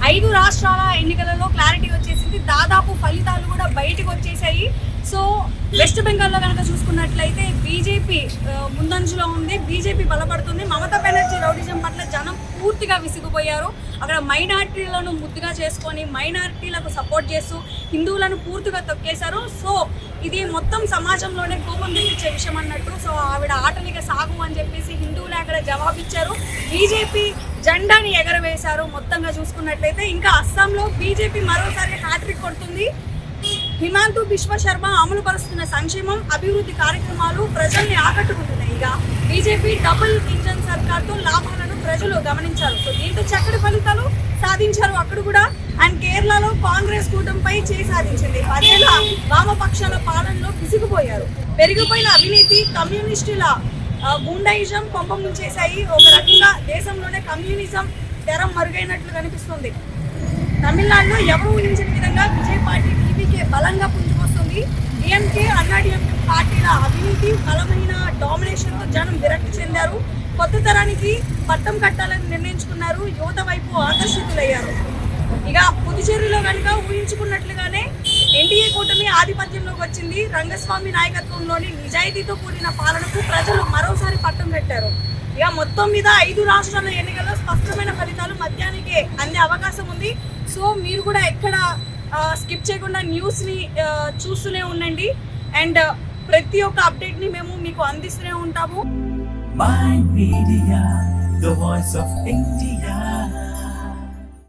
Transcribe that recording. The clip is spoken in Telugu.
5 రాష్ట్రాల ఎన్నికలలో క్లారిటీ వచ్చేసింది. దాదాపు ఫలితాలు కూడా బయటకు వచ్చేసాయి. సో వెస్ట్ బెంగాల్లో కనుక చూసుకున్నట్లయితే బీజేపీ ముందంజలో ఉంది, బీజేపీ బలపడుతుంది. మమతా బెనర్జీ రౌడిజం పట్ల జనం పూర్తిగా విసిగిపోయారు. అక్కడ మైనారిటీలను ముద్దుగా చేసుకొని మైనారిటీలకు సపోర్ట్ చేస్తూ హిందువులను పూర్తిగా తొక్కేశారు. సో ఇది మొత్తం సమాజంలోనే కోపం తెప్పించే విషయం అన్నట్టు. సో ఆవిడ ఆటలిక సాగు అని చెప్పేసి హిందువులే అక్కడ జవాబిచ్చారు. బీజేపీ జెండాని ఎగరవేశారు. మొత్తంగా చూసుకున్నట్లయితే ఇంకా అస్సాంలో బీజేపీ మరోసారి హ్యాట్రిక్ కొడుతుంది. హిమాంతు బిశ్వ శర్మ అమలు పరుస్తున్న సంక్షేమం అభివృద్ధి కార్యక్రమాలు ప్రజల్ని ఆకట్టుకుంటున్నాయి. ఇక బీజేపీ డబుల్ ఇంజన్ సర్కార్తో లాభాలను ప్రజలు గమనించారు. సో దీంతో చక్కటి ఫలితాలు సాధించారు అక్కడ కూడా. అండ్ కేరళలో కాంగ్రెస్ కూటమిపై చేయి సాధించింది. 10 ఏళ్ల వామపక్షాల పాలనలో విసిగిపోయారు. పెరిగిపోయిన అవినీతి, కమ్యూనిస్టుల గుండాయిజం కొంప ముంచేశాయి. ఒక రకంగా దేశంలోనే కమ్యూనిజం తెరం మరుగైనట్లు కనిపిస్తుంది. తమిళనాడులో ఎవరు ఊహించిన విధంగా విజయ్ పార్టీ టీవీకే బలంగా పుంజుకొస్తుంది. డిఎంకే, అన్నాడీఎంకే పార్టీల అవినీతి, బలమైన డామినేషన్తో జనం విరక్తి చెందారు. కొత్త తరానికి పట్టం కట్టాలని నిర్ణయించుకున్నారు. యువత వైపు ఆకర్షితులయ్యారు. ఇక పుదుచ్చేరిలో కనుక ఊహించుకున్నట్లుగానే ఎన్డీఏ కూటమి ఆధిపత్యంలోకి వచ్చింది. రంగస్వామి నాయకత్వంలోని నిజాయితీతో కూడిన పాలనకు ప్రజలు మరోసారి పట్టం కట్టారు. ఇక మొత్తం మీద 5 రాష్ట్రాల ఎన్నికల్లో స్పష్టమైన ఫలితాలు మధ్యాహ్నానికే అందే అవకాశం ఉంది. సో మీరు కూడా ఎక్కడ స్కిప్ చేయకుండా న్యూస్ని చూస్తూనే ఉండండి. అండ్ ప్రతి ఒక్క అప్డేట్ని మేము మీకు అందిస్తూనే ఉంటాము. Mind Media, the voice of India.